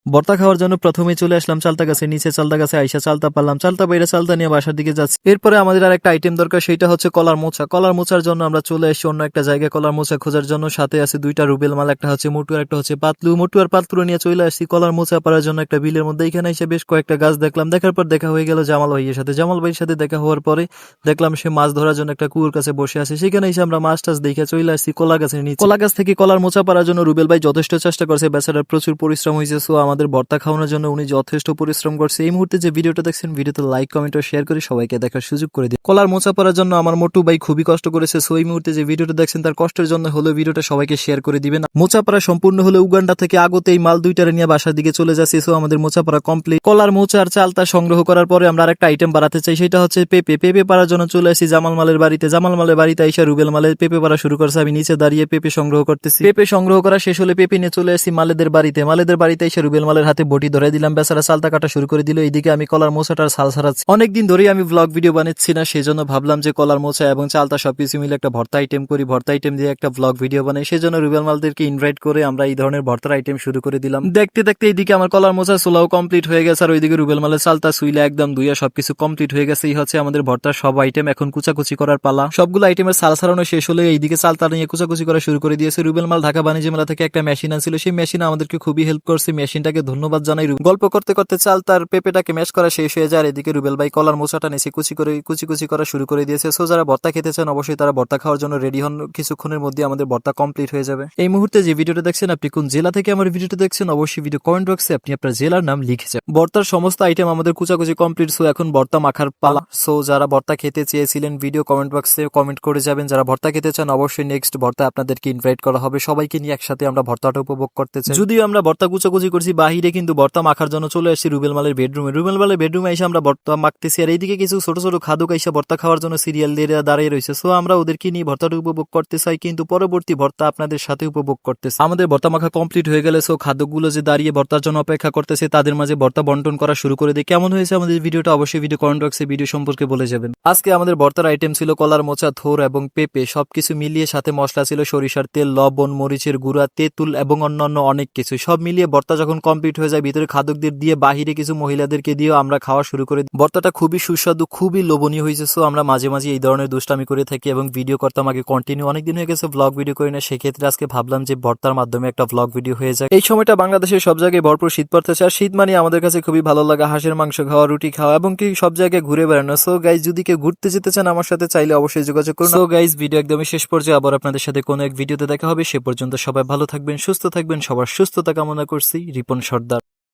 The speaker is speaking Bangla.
ভর্তা খাওয়ার জন্য প্রথমে চলে আসলাম চালতা গাছের নিচে। চালতা গাছে আইসা চালতা পারলাম, চালতা বাইরে চালতা নিয়ে বাসার দিকে যাচ্ছি। এরপরে আমাদের আর একটা আইটেম দরকার, সেটা হচ্ছে কলার মোচা। কলার মোচার জন্য আমরা চলে এসেছি অন্য একটা জায়গায় কলার মোচা খোঁজার জন্য। সাথে আছে দুইটা রুবেল মাল, একটা হচ্ছে মোটু আর একটা হচ্ছে পাতলু। মোটু আর পাতলু নিয়ে চলে আসছি কলার মোচা পাড়ার জন্য একটা বিলের মধ্যে। এখানে এসে বেশ কয়েকটা গাছ দেখলাম, দেখার পর দেখা হয়ে গেল জামাল ভাইয়ের সাথে। জামাল ভাইয়ের সাথে দেখা হওয়ার পরে দেখলাম সে মাছ ধরার জন্য একটা কুয়োর কাছে বসে আছে। সেখানে এসে আমরা মাছ টাছ দেখে চলে আসছি কলা গাছের নিচে। কলা গাছ থেকে কলার মোচা পাড়ার জন্য রুবেল ভাই যথেষ্ট চেষ্টা করছে, বেচারার প্রচুর পরিশ্রম হয়েছে। সো আমাদের ভর্তা খাওয়ানোর জন্য উনি যথেষ্ট পরিশ্রম করছে। এই মুহূর্তে যে ভিডিওটা দেখছেন, ভিডিওতে লাইক কমেন্ট ও শেয়ার করে সবাইকে দেখার সুযোগ করে দিন। কলার মোচা পড়ার জন্য আমার মোটু ভাই খুবই কষ্ট করেছে। সো এই মুহূর্তে যে ভিডিওটা দেখছেন তার কষ্টের জন্য হলেও ভিডিওটা সবাইকে শেয়ার করে দিবেন। মোচা পড়া সম্পূর্ণ হলে উগান্ডা থেকে আগতে এই মাল দুইটারে নিয়ে বাসার দিকে চলে যাচ্ছে। সো আমাদের মোচা পড়া কমপ্লিট। কলার মোচা আর চালতা সংগ্রহ করার পরে আমরা আরেকটা আইটেম বাড়াতে চাই, সেটা হচ্ছে পেঁপে। পেঁপে পাড়ার জন্য চলে আসি জামাল মালের বাড়িতে। জামাল মালের বাড়িতে আইসা রুবেল মালের পেঁপে পাড়া শুরু করছে। আমি নিচে দাঁড়িয়ে পেঁপে সংগ্রহ করতেছি। পেঁপে সংগ্রহ করা শেষ হলে পেঁপে নিয়ে চলে আসি মালেদের বাড়িতে। মালেদের বাড়িতে এসে রুবেল মালের হাতে বটি ধরে দিলাম, বেচারা চালতা কাটা শুরু করে দিল। এইদিকে আমি কলার মোচাটার ছাল ছাড়াচ্ছি। অনেকদিন ধরেই আমি ব্লগ ভিডিও বানাচ্ছি না, সেজন্য ভাবলাম যে কলার মোচা এবং চালতা সবকিছু মিলে একটা ভর্তা আইটেম করি। ভর্তা আইটেম দিয়ে একটা ব্লগ ভিডিও বানাই, সেজন্য রুবেল মালদেরকে ইনভাইট করে আমরা এই ধরনের ভর্তার আইটেম শুরু করে দিলাম। দেখতে দেখতে এইদিকে আমার কলার মোচা চুলাও কমপ্লিট হয়ে গেছে, আর ওইদিকে রুবেল মালের চালতা সুইলা একদম ধুইয়া সবকিছু কমপ্লিট হয়ে গেছে। এই হচ্ছে আমাদের ভর্তার সব আইটেম। এখন কুচাকুচি করার পালা। সবগুলো আইটেমের ছাল ছাড়ানো শেষ হলে এইদিকে চালতা নিয়ে কুচাকুচি করা শুরু করে দিয়েছে রুবেল মাল। ঢাকা বাণিজ্য মেলা থেকে একটা মেশিন আনছিল, সেই মেশিন আমাদেরকে খুবই হেল্প করছে। মেশিনটাকে ধন্যবাদ জানাই। গল্প করতে করতে চালতার পেঁপেটাকে ম্যাশ করা শেষ হয়ে যায়। এদিকে রুবেল ভাই কলার মোচাটা নিচে কুচি করা শুরু করে দিয়েছে। সো যারা ভর্তা খেতে চান অবশ্যই তারা ভর্তা খাওয়ার জন্য রেডি হন, কিছুক্ষণের মধ্যে আমাদের ভর্তা কমপ্লিট হয়ে যাবে। এই মুহূর্তে যে ভিডিওটা দেখছেন, আপনি কোন জেলা থেকে আমার ভিডিওটা দেখছেন অবশ্যই ভিডিও কমেন্ট বক্সে আপনি আপনার জেলার নাম লিখেছেন। ভর্তার সমস্ত আইটেম আমাদের কুচাকুচি কমপ্লিট। সো এখন ভর্তা মাখার পালা। সো যারা ভর্তা খেতে চেয়েছিলেন ভিডিও কমেন্ট বক্সে কমেন্ট করে যাবেন। যারা ভর্তা খেতে চান অবশ্যই নেক্সট ভর্তা আপনাদেরকে ইনভাইট করা হবে। সবাইকে নিয়ে একসাথে আমরা ভর্তাটা উপভোগ করতে চাই। যদিও আমরা ভর্তা কুচাকুচি করছি বাহিরে, কিন্তু ভর্তা মাখার জন্য চলে আসছি রুবেল মালের বেডরুমে। রুবেল মালের বেডরুমে এসে আমরা ভর্তা মাখতেছি, আর এইদিকে কিছু ছোট ছোট খাদক এসে ভর্তা খাওয়ার জন্য সিরিয়াল দিয়ে দাঁড়িয়ে রয়েছে। সো আমরা ওদেরকে নিয়ে ভর্তাটা উপভোগ করতে চাই, কিন্তু পরবর্তী ভর্তা আপনাদের সাথে উপভোগ করতেছে। আমাদের ভর্তা মাখা কমপ্লিট হয়ে গেলে সো খাদ্যগুলো যে দাঁড়িয়ে ভর্তার জন্য অপেক্ষা করতেছে তাদের মাঝে ভর্তা বন্টন করা শুরু করে দিই। কেমন হয়েছে আমাদের ভিডিওটা অবশ্যই ভিডিও কমেন্ট বক্সে ভিডিও সম্পর্কে বলে যাবেন। আজকে আমাদের ভর্তার আইটেম ছিল কলার মোচা, থোর এবং পেঁপে। সবকিছু মিলিয়ে সাথে মশলা ছিল সরিষার তেল, লবণ, মরিচের গুঁড়া, তেঁতুল এবং অন্যান্য অনেক কিছু। সব মিলিয়ে ভর্তা যখন কমপ্লিট হয়ে যায়, ভিতরে খাদকদের দিয়ে বাহিরে কিছু মহিলাদেরকে দিয়ে আমরা খাওয়া শুরু করে। ভর্তাটা খুবই সুস্বাদু, খুবই লোভনীয় হয়েছে। সো আমরা মাঝে মাঝে এই ধরনের দুষ্টামি করে থাকি এবং ভিডিও করতাম আগে কন্টিনিউ। অনেকদিন হয়ে গেছে ব্লগ ভিডিও করি না, সেক্ষেত্রে আজকে ভাবলাম যে ভর্তার মাধ্যমে একটা ব্লগ ভিডিও হয়ে যায়। এই সময়টা বাংলাদেশের সব জায়গায় ভরপুর শীত পড়তেছে, আর শীত মানে আমাদের কাছে খুবই ভালো লাগা হাঁসের মাংস খাওয়া, রুটি খাওয়া এবং কি সব জায়গায় ঘুরে বেড়ানো। সো গাইজ যদি কেউ ঘুরতে যেতে চান আমার সাথে চাইলে অবশ্যই যোগাযোগ করুন। সো গাইজ ভিডিও একদমই শেষ পর্যায়ে আবার আপনাদের সাথে কোনো এক ভিডিওতে দেখা হবে। সে পর্যন্ত সবাই ভালো থাকবেন, সুস্থ থাকবেন। সবার সুস্থতা কামনা করছি। রিপন সর্দার।